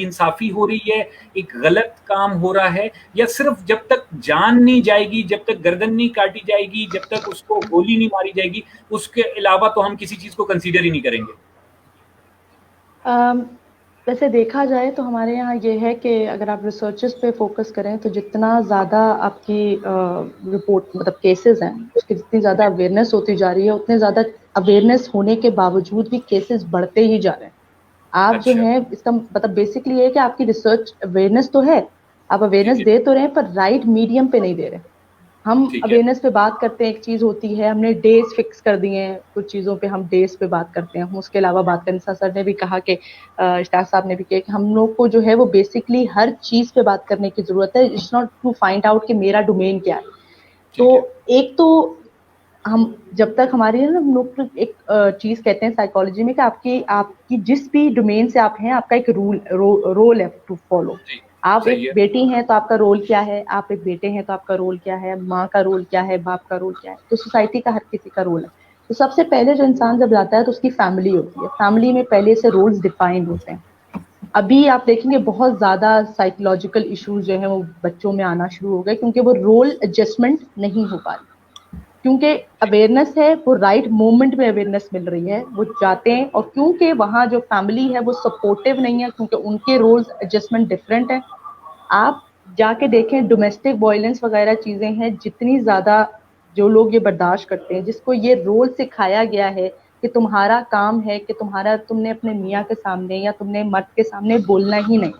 انصافی ہو رہی ہے, ایک غلط کام ہو رہا ہے, یا صرف جب تک جان نہیں جائے گی, جب تک گردن نہیں کاٹی جائے گی, جب تک اس کو گولی نہیں ماری جائے گی, اس کے علاوہ تو ہم کسی چیز کو کنسیڈر ہی نہیں کریں گے؟ ویسے دیکھا جائے تو ہمارے یہاں یہ ہے کہ اگر آپ ریسرچز پہ فوکس کریں تو جتنا زیادہ آپ کی رپورٹ مطلب کیسز ہیں اس کی جتنی زیادہ اویئرنیس ہوتی جا رہی ہے, اتنے زیادہ اویئرنیس ہونے کے باوجود بھی کیسز بڑھتے ہی جا رہے ہیں. آپ جو ہیں اس کا مطلب بیسکلی یہ ہے کہ آپ کی ریسرچ اویئرنیس تو ہے, آپ اویئرنیس دے تو رہے ہیں پر رائٹ میڈیم پہ نہیں دے رہے. ہم اویئرنیس پہ بات کرتے ہیں, ایک چیز ہوتی ہے, ہم نے ڈیز فکس کر دیے ہیں, کچھ چیزوں پہ ہم ڈیز پہ بات کرتے ہیں, ہم اس کے علاوہ بات کریں. سر نے بھی کہا کہ اشتاق صاحب نے بھی کہا کہ ہم لوگ کو جو ہے وہ بیسکلی ہر چیز پہ بات کرنے کی ضرورت ہے, it's not to find out کہ میرا ڈومین کیا ہے. تو ایک تو ہم جب تک ہماری ہم لوگ ایک چیز کہتے ہیں سائیکالوجی میں کہ آپ کی جس بھی ڈومین سے آپ ہیں, آپ کا ایک رول ہے ٹو فالو. آپ ایک بیٹی ہیں تو آپ کا رول کیا ہے, آپ ایک بیٹے ہیں تو آپ کا رول کیا ہے, ماں کا رول کیا ہے, باپ کا رول کیا ہے. تو سوسائٹی کا ہر کسی کا رول ہے. تو سب سے پہلے جو انسان جب جاتا ہے تو اس کی فیملی ہوتی ہے, فیملی میں پہلے سے رولز ڈیفائنڈ ہوتے ہیں. ابھی آپ دیکھیں گے بہت زیادہ سائیکولوجیکل ایشوز جو ہیں وہ بچوں میں آنا شروع ہو گئے, کیونکہ وہ رول ایڈجسٹمنٹ نہیں ہو پا رہی, کیونکہ اویئرنیس ہے وہ رائٹ مومنٹ میں اویئرنیس مل رہی ہے, وہ جاتے ہیں, اور کیونکہ وہاں جو فیملی ہے وہ سپورٹیو نہیں ہے, کیونکہ ان کے رولز ایڈجسٹمنٹ ڈفرینٹ ہیں. آپ جا کے دیکھیں ڈومیسٹک وائلنس وغیرہ چیزیں ہیں, جتنی زیادہ جو لوگ یہ برداشت کرتے ہیں, جس کو یہ رول سکھایا گیا ہے کہ تمہارا کام ہے کہ تم نے اپنے میاں کے سامنے یا تم نے مرد کے سامنے بولنا ہی نہیں.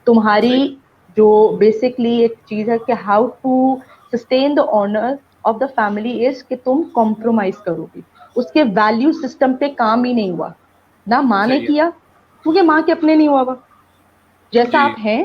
تمہاری جو بیسکلی ایک چیز ہے کہ how to sustain the honour of the family is کہ تم کمپرومائز کرو گی. اس کے ویلیو سسٹم پہ کام ہی نہیں ہوا, نہ ماں نے کیا, کیونکہ ماں کے اپنے نہیں ہوا. جیسا آپ ہیں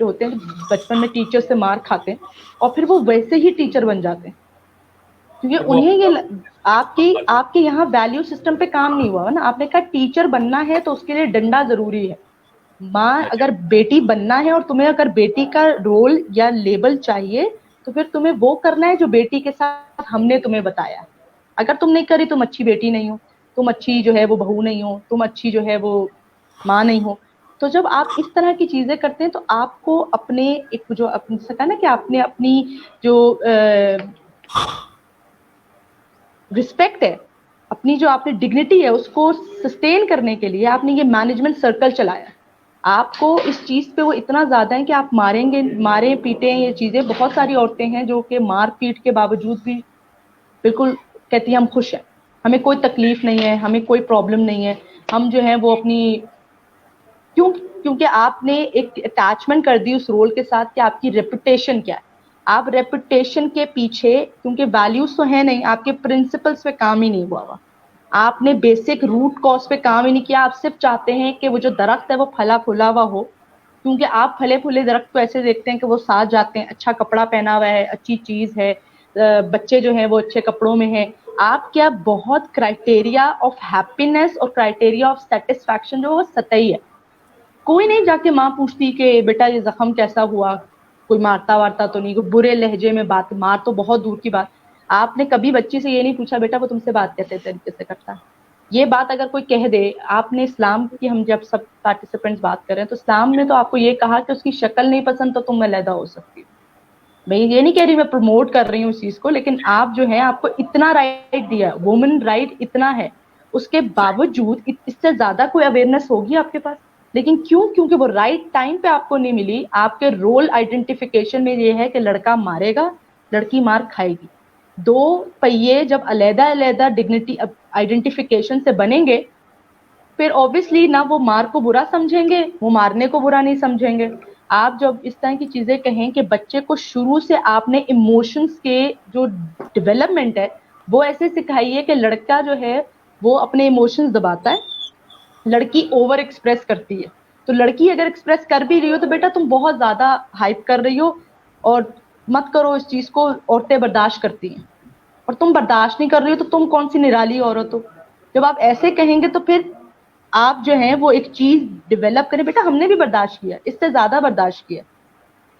ہوتے ہیں بچپن میں ٹیچر سے مار کھاتے ہیں اور پھر وہ ویسے ہی ٹیچر بن جاتے ہیں, کیونکہ انہیں یہ آپ کے یہاں ویلیو سسٹم پہ کام نہیں ہوا نا. آپ نے کہا ٹیچر بننا ہے تو اس کے لیے ڈنڈا ضروری ہے. ماں اگر بیٹی بننا ہے اور تمہیں اگر بیٹی کا رول یا لیبل چاہیے تو پھر تمہیں وہ کرنا ہے جو بیٹی کے ساتھ ہم نے تمہیں بتایا. اگر تم نہیں کری تم اچھی بیٹی نہیں ہو, تم اچھی جو ہے وہ بہو نہیں ہو, تم اچھی جو ہے وہ ماں نہیں ہو. تو جب آپ اس طرح کی چیزیں کرتے ہیں تو آپ کو اپنے ایک جو اپنے سکا نا کہ آپ نے اپنی جو رسپیکٹ ہے, اپنی جو آپ نے ڈگنیٹی ہے, اس کو سسٹین کرنے کے لیے آپ نے یہ مینجمنٹ سرکل چلایا. آپ کو اس چیز پہ وہ اتنا زیادہ ہے کہ آپ ماریں پیٹیں, یہ چیزیں. بہت ساری عورتیں ہیں جو کہ مار پیٹ کے باوجود بھی بالکل کہتی ہیں ہم خوش ہیں, ہمیں کوئی تکلیف نہیں ہے, ہمیں کوئی پرابلم نہیں ہے, ہم جو ہے وہ اپنی کیونکہ آپ نے ایک اٹیچمنٹ کر دی اس رول کے ساتھ کہ آپ کی ریپوٹیشن کیا ہے. آپ ریپوٹیشن کے پیچھے, کیونکہ ویلیوز تو ہیں نہیں, آپ کے پرنسپلس پہ کام ہی نہیں ہوا, آپ نے بیسک روٹ کاز پہ کام ہی نہیں کیا. آپ صرف چاہتے ہیں کہ وہ جو درخت ہے وہ پھلا پھلا ہوا ہو, کیونکہ آپ پھلے پھولے درخت کو ایسے دیکھتے ہیں کہ وہ ساتھ جاتے ہیں, اچھا کپڑا پہنا ہوا ہے, اچھی چیز ہے, بچے جو ہیں وہ اچھے کپڑوں میں ہیں. آپ کیا بہت کرائٹیریا آف ہیپینس اور کرائٹیریا آف سیٹسفیکشن جو وہ سطحی ہے. کوئی نہیں جا کے ماں پوچھتی کہ بیٹا یہ زخم کیسا ہوا, کوئی مارتا وارتا تو نہیں, کوئی برے لہجے میں بات, مار تو بہت دور کی بات. آپ نے کبھی بچی سے یہ نہیں پوچھا بیٹا وہ تم سے بات کیسے طریقے سے کرتا ہے. یہ بات اگر کوئی کہہ دے, آپ نے اسلام کی, ہم جب سب پارٹیسپینٹس بات کر رہے ہیں تو اسلام نے تو آپ کو یہ کہا کہ اس کی شکل نہیں پسند تو تم علیحدہ ہو سکتی ہو. میں یہ نہیں کہہ رہی میں پروموٹ کر رہی ہوں اس چیز کو, لیکن آپ جو ہے آپ کو اتنا رائٹ دیا, وومن رائٹ اتنا ہے, اس کے باوجود اس سے زیادہ کوئی اویئرنیس ہوگی آپ کے پاس. لیکن کیونکہ وہ رائٹ ٹائم پہ آپ کو نہیں ملی. آپ کے رول آئیڈینٹیفیکیشن میں یہ ہے کہ لڑکا مارے گا, لڑکی مار کھائے گی. دو پہیے جب علیحدہ علیحدہ ڈگنیٹی آئیڈینٹیفیکیشن سے بنیں گے, پھر اوبیسلی نہ وہ مار کو برا سمجھیں گے, وہ مارنے کو برا نہیں سمجھیں گے. آپ جب اس طرح کی چیزیں کہیں کہ بچے کو شروع سے آپ نے ایموشنز کے جو ڈیولپمنٹ ہے وہ ایسے سکھائیے کہ لڑکا جو ہے وہ اپنے ایموشنز دباتا ہے, لڑکی اوور ایکسپریس کرتی ہے. تو لڑکی اگر ایکسپریس کر بھی رہی ہو تو بیٹا تم بہت زیادہ ہائپ کر رہی ہو اور مت کرو اس چیز کو. عورتیں برداشت کرتی ہیں اور تم برداشت نہیں کر رہی ہو تو تم کون سی نرالی عورت ہو. جب آپ ایسے کہیں گے تو پھر آپ جو ہیں وہ ایک چیز ڈیولپ کریں, بیٹا ہم نے بھی برداشت کیا, اس سے زیادہ برداشت کیا.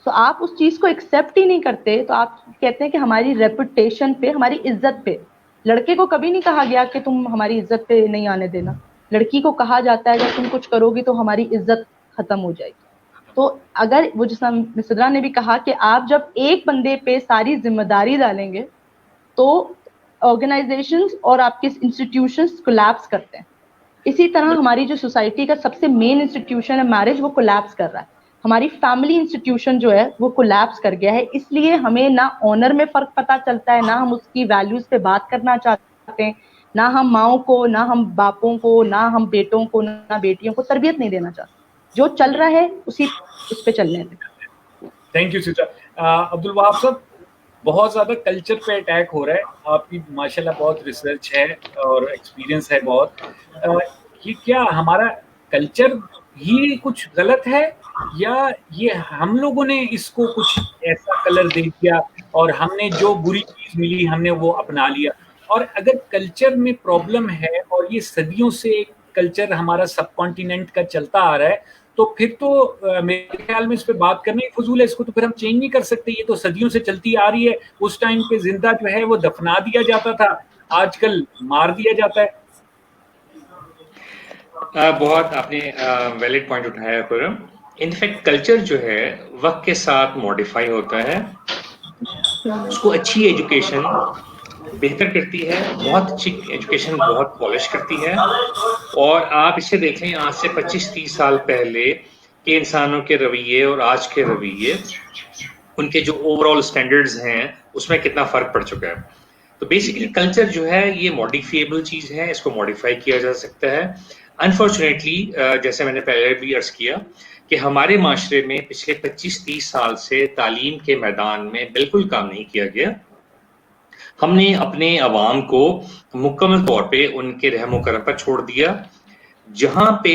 تو آپ اس چیز کو ایکسیپٹ ہی نہیں کرتے, تو آپ کہتے ہیں کہ ہماری ریپوٹیشن پہ, ہماری عزت پہ. لڑکے کو کبھی نہیں کہا گیا کہ تم ہماری عزت پہ نہیں آنے دینا. لڑکی کو کہا جاتا ہے اگر تم کچھ کرو گی تو ہماری عزت ختم ہو جائے گی. تو اگر وہ جس طرح صدرا نے بھی کہا کہ آپ جب ایک بندے پہ ساری ذمہ داری ڈالیں گے تو آرگنائزیشنز اور آپ کے انسٹیٹیوشنز کولیپس کرتے ہیں. اسی طرح ہماری جو سوسائٹی کا سب سے مین انسٹیٹیوشن ہے میرج, وہ کولیپس کر رہا ہے. ہماری فیملی انسٹیٹیوشن جو ہے وہ کولیپس کر گیا ہے. اس لیے ہمیں نہ آنر میں فرق پتہ چلتا ہے, نہ ہم اس کی ویلیوز پہ بات کرنا چاہتے ہیں, نہ ہم ماؤں کو, نہ ہم باپوں کو, نہ ہم بیٹوں کو, نہ بیٹیوں کو تربیت نہیں دینا چاہتے. جو چل رہا ہے اسی اس پہ چلنے دیں. Thank you sister. عبد الوہاب صاحب, بہت زیادہ کلچر پہ اٹیک ہو رہا ہے. آپ کی ماشاءاللہ بہت ریسرچ ہے اور ایکسپیرینس ہے بہت. یہ کیا ہمارا کلچر ہی کچھ غلط ہے یا یہ ہم لوگوں نے اس کو کچھ ایسا کلر دے دیا اور ہم نے جو بری چیز ملی ہم نے وہ اپنا لیا؟ اور اگر کلچر میں پرابلم ہے اور یہ صدیوں سے کلچر ہمارا سب کانٹیننٹ کا چلتا آ رہا ہے تو پھر تو میرے خیال میں اس پہ بات کرنا ہی فضول ہے. اس کو تو پھر ہم چینج نہیں کر سکتے. یہ تو صدیوں سے چلتی آ رہی ہے. اس ٹائم پہ زندہ جو ہے وہ دفنا دیا جاتا تھا, آج کل مار دیا جاتا ہے. بہت آپ نے ویلڈ پوائنٹ اٹھایا خرم. انفیکٹ کلچر جو ہے وقت کے ساتھ ماڈیفائی ہوتا ہے. اس کو اچھی ایجوکیشن بہتر کرتی ہے, بہت اچھی ایجوکیشن بہت پالش کرتی ہے. اور آپ اسے دیکھ لیں آج سے 25-30 سال پہلے کے انسانوں کے رویے اور آج کے رویے, ان کے جو اوور آل اسٹینڈرڈز ہیں اس میں کتنا فرق پڑ چکا ہے. تو بیسیکلی کلچر جو ہے یہ ماڈیفیبل چیز ہے, اس کو ماڈیفائی کیا جا سکتا ہے. انفارچونیٹلی جیسے میں نے پہلے بھی عرض کیا کہ ہمارے معاشرے میں پچھلے 25-30 سال سے تعلیم کے میدان میں بالکل کام نہیں کیا گیا. ہم نے اپنے عوام کو مکمل طور پہ ان کے رحم و کرم پر چھوڑ دیا. جہاں پہ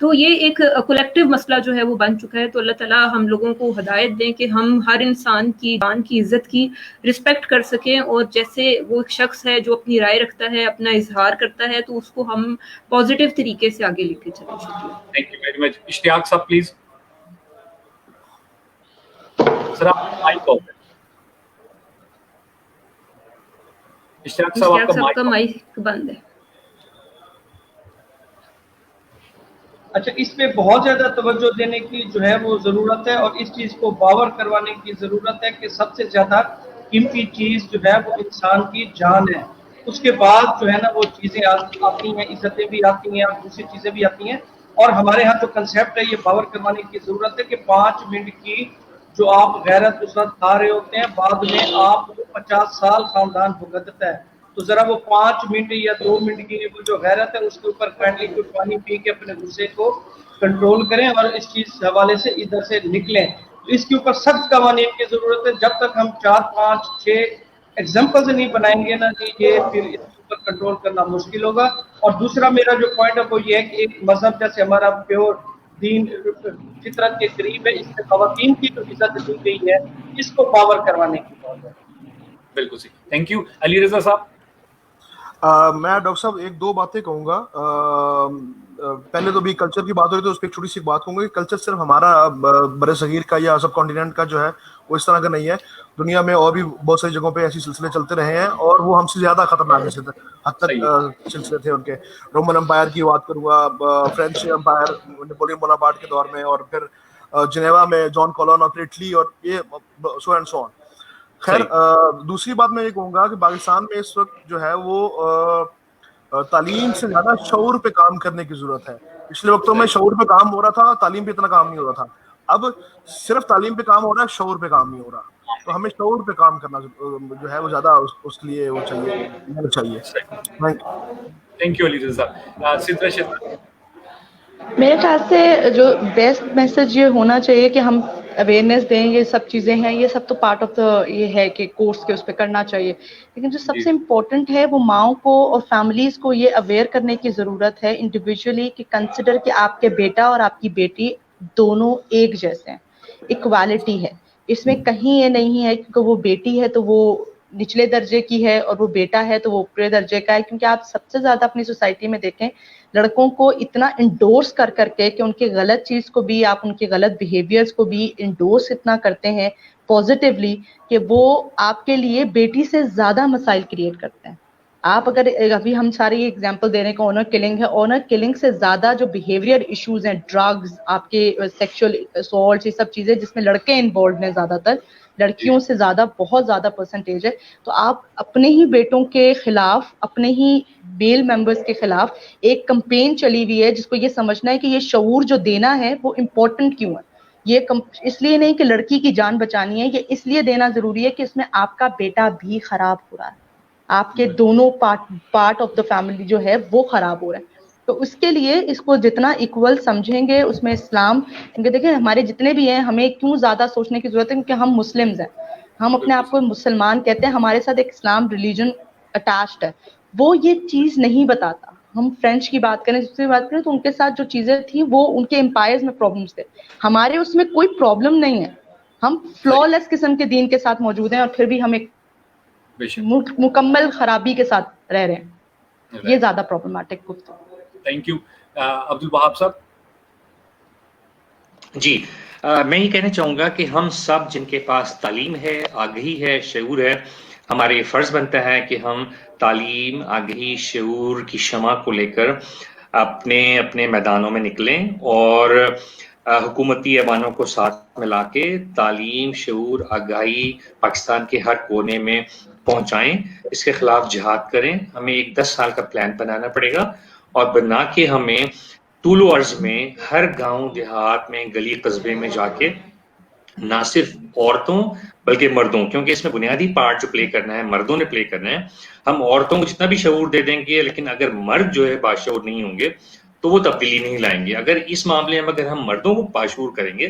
تو یہ ایک کولیکٹیو مسئلہ جو ہے وہ بن چکا ہے. تو اللہ تعالیٰ ہم لوگوں کو ہدایت دیں کہ ہم ہر انسان کی جان کی عزت کی رسپیکٹ کر سکیں, اور جیسے وہ ایک شخص ہے جو اپنی رائے رکھتا ہے, اپنا اظہار کرتا ہے, تو اس کو ہم پازیٹیو طریقے سے آگے لے کے چلیں. شکریہ. Thank you very much. Ishtiaq صاحب پلیز. سر آپ مائک آف ہے. اشتیاق صاحب کا مائک بند ہے. اچھا, اس پہ بہت زیادہ توجہ دینے کی جو ہے وہ ضرورت ہے, اور اس چیز کو باور کروانے کی ضرورت ہے کہ سب سے زیادہ قیمتی چیز جو ہے وہ انسان کی جان ہے. اس کے بعد جو ہے نا وہ چیزیں آتی ہیں, عزتیں بھی آتی ہیں اور دوسری چیزیں بھی آتی ہیں. اور ہمارے ہاں جو کنسیپٹ ہے یہ باور کروانے کی ضرورت ہے کہ 5 منٹ کی جو آپ غیرت اس وقت کھا رہے ہوتے ہیں, بعد میں آپ کو 50 سال خاندان بھگتتا ہے. تو ذرا وہ 5 منٹ یا 2 منٹ کی وہ جو غیرت ہے اس کے اوپر کائنڈلی کوئی پانی پی کے اپنے غصے کو کنٹرول کریں اور اس چیز حوالے سے ادھر سے نکلیں. تو اس کے اوپر سخت قوانین کی ضرورت ہے. جب تک ہم 4 5 6 ایگزامپلز نہیں بنائیں گے نا جی, یہ پھر اس کے اوپر کنٹرول کرنا مشکل ہوگا. اور دوسرا میرا جو پوائنٹ ہے وہ یہ ہے کہ ایک مذہب جیسے ہمارا پیور دین فطرت کے قریب ہے, اس میں خواتین کی جو عزت دی گئی ہے اس کو پاور کروانے کی بات ہے. بالکل صحیح. Thank you. علی رضا صاحب. میں ڈاکٹر صاحب ایک دو باتیں کہوں گا. پہلے تو بھی کلچر کی بات ہو رہی تو اس پہ ایک چھوٹی سی بات کہوں گا کہ کلچر صرف ہمارا بر صغیر کا یا سب کانٹیننٹ کا جو ہے وہ اس طرح کا نہیں ہے. دنیا میں اور بھی بہت ساری جگہوں پہ ایسی سلسلے چلتے رہے ہیں اور وہ ہم سے زیادہ خطرناک حد تک سلسلے تھے ان کے. رومن امپائر کی بات کروں گا, فرینچ امپائر نیپولین بوناپارٹ کے دور میں, اور پھر جنیوا میں جان کولون اور پھر اٹلی, اور یہ سو اینڈ سو آن. خیر, دوسری بات میں یہ کہوں گا کہ پاکستان میں اس وقت جو ہے وہ تعلیم سے زیادہ شعور پہ کام کرنے کی ضرورت ہے. پچھلے وقتوں میں شعور پہ کام ہو رہا تھا, تعلیم پہ اتنا کام نہیں ہو رہا تھا. اب صرف تعلیم پہ کام ہو رہا ہے, شعور پہ کام نہیں ہو رہا. تو ہمیں شعور پہ کام کرنا جو ہے وہ زیادہ اس کے لیے وہ چاہیے. Thank you Ali Raza. سدرا شدرا. میرے خیال سے جو بیسٹ میسج یہ ہونا چاہیے کہ ہم اویئرنیس دیں. یہ سب چیزیں ہیں, یہ سب تو پارٹ آف دا یہ ہے کہ کورس کے اس پہ کرنا چاہیے, لیکن جو سب سے امپورٹنٹ ہے وہ ماؤں کو اور فیملیز کو یہ اویئر کرنے کی ضرورت ہے انڈیویجولی کہ کنسیڈر کہ آپ کے بیٹا اور آپ کی بیٹی دونوں ایک جیسے ہیں, ایکوالٹی ہے. اس میں کہیں یہ نہیں ہے کہ وہ بیٹی ہے تو وہ نچلے درجے کی ہے اور وہ بیٹا ہے تو وہ اوپرے درجے کا ہے. کیونکہ آپ سب سے زیادہ اپنی سوسائٹی میں دیکھیں لڑکوں کو اتنا انڈورس کر کے کہ ان کی غلط چیز کو بھی, آپ ان کے غلط بیہیویئرز کو بھی انڈورس اتنا کرتے ہیں پازیٹیولی کہ وہ آپ کے لیے بیٹی سے زیادہ مسائل کریٹ کرتے ہیں. آپ اگر ابھی ہم ساری ایگزامپل دے رہے ہیں کہ آنر کلنگ ہے, آنر کلنگ سے زیادہ جو بیہیویئر ایشوز ہیں, ڈرگز, آپ کے سیکشل اسالٹ, یہ سب چیزیں جس میں لڑکے انوالوڈ ہیں زیادہ تر, لڑکیوں سے زیادہ بہت زیادہ پرسنٹیج ہے. تو آپ اپنے ہی بیٹوں کے خلاف, اپنے ہی میل ممبرس کے خلاف ایک کمپین چلی ہوئی ہے جس کو یہ سمجھنا ہے کہ یہ شعور جو دینا ہے وہ امپورٹنٹ کیوں ہے. یہ اس لیے نہیں کہ لڑکی کی جان بچانی ہے, یہ اس لیے دینا ضروری ہے کہ اس میں آپ کا بیٹا بھی خراب ہو رہا ہے, آپ کے دونوں پارٹ آف دا فیملی جو ہے وہ خراب ہو رہا ہے. تو اس کے لیے اس کو جتنا ایکول سمجھیں گے اس میں اسلام, کیونکہ دیکھیں ہمارے جتنے بھی ہیں ہمیں کیوں زیادہ سوچنے کی ضرورت ہے کیونکہ ہم مسلمز ہیں, ہم اپنے آپ کو مسلمان کہتے ہیں, ہمارے ساتھ ایک اسلام ریلیجن اٹیچڈ ہے. وہ یہ چیز نہیں بتاتا. ہم فرینچ کی بات کریں, دوسری بات کریں تو ان کے ساتھ جو چیزیں تھیں وہ ان کے امپائرز میں پرابلمس تھے, ہمارے اس میں کوئی پرابلم نہیں ہے. ہم فلا لیس قسم کے دین کے ساتھ موجود ہیں اور پھر بھی ہم ایک مکمل خرابی کے ساتھ رہ رہے ہیں. یہ زیادہ پرابلمٹک گفتگو. Thank you. عبد الوہاب صاحب. جی, میں یہ کہنا چاہوں گا کہ ہم سب جن کے پاس تعلیم ہے, آگہی ہے, شعور ہے, ہمارے فرض بنتا ہے کہ ہم تعلیم, آگہی, شعور کی شمع کو لے کر اپنے میدانوں میں نکلیں اور حکومتی ایوانوں کو ساتھ ملا کے تعلیم, شعور, آگاہی پاکستان کے ہر کونے میں پہنچائیں. اس کے خلاف جہاد کریں. ہمیں ایک 10 سال کا پلان بنانا پڑے گا, اور بنا کے ہمیں طول و عرض میں ہر گاؤں دیہات میں, گلی قصبے میں جا کے نہ صرف عورتوں بلکہ مردوں, کیونکہ اس میں بنیادی پارٹ جو پلے کرنا ہے مردوں نے پلے کرنا ہے. ہم عورتوں کو جتنا بھی شعور دے دیں گے, لیکن اگر مرد جو ہے باشعور نہیں ہوں گے تو وہ تبدیلی نہیں لائیں گے. اگر اس معاملے میں اگر ہم مردوں کو باشعور کریں گے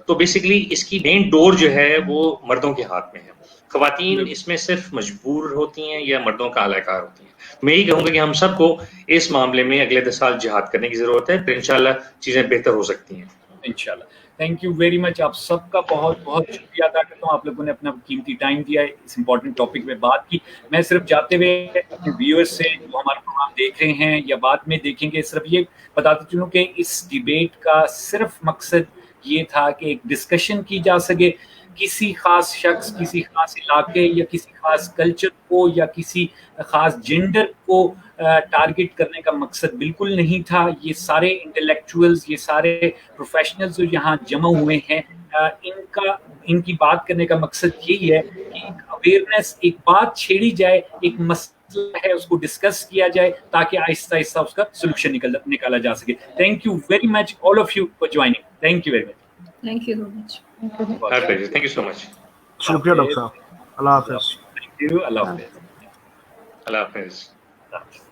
تو بیسیکلی اس کی مین ڈور جو ہے وہ مردوں کے ہاتھ میں ہے. خواتین اس میں صرف مجبور ہوتی ہیں یا مردوں کا اہلکار ہوتی ہیں. میں یہی کہوں گا کہ ہم سب کو اس معاملے میں اگلے 10 سال جہاد کرنے کی ضرورت ہے، پھر انشاءاللہ چیزیں بہتر ہو سکتی ہیں انشاءاللہ. تھینک یو ویری مچ. آپ سب کا بہت بہت شکریہ ادا کرتا ہوں. آپ لوگوں نے اپنا قیمتی ٹائم دیا ہے، اس امپورٹنٹ ٹاپک میں بات کی. میں صرف جاتے ہوئے اپنے ویورز سے جو ہمارا پروگرام دیکھ رہے ہیں یا بعد میں دیکھیں گے، صرف یہ بتاتے چلوں کہ اس ڈیبیٹ کا صرف مقصد یہ تھا کہ ایک ڈسکشن کی جا سکے. کسی خاص شخص، کسی خاص علاقے یا کسی خاص کلچر کو یا کسی خاص جینڈر کو ٹارگٹ کرنے کا مقصد بالکل نہیں تھا. یہ سارے انٹلیکچوئلز، یہ سارے پروفیشنلز جو یہاں جمع ہوئے ہیں، ان کی بات کرنے کا مقصد یہی ہے کہ ایک اویئرنیس، ایک بات چھیڑی جائے، ایک مسئلہ ہے اس کو ڈسکس کیا جائے تاکہ آہستہ آہستہ اس کا سولوشن نکالا جا سکے. Thank you very much all of you for joining. Thank you very much. Thank you so much. Thank you so much. شکریہ ڈاکٹر صاحب. اللہ حافظ. Thank you. اللہ حافظ. اللہ حافظ. اللہ حافظ.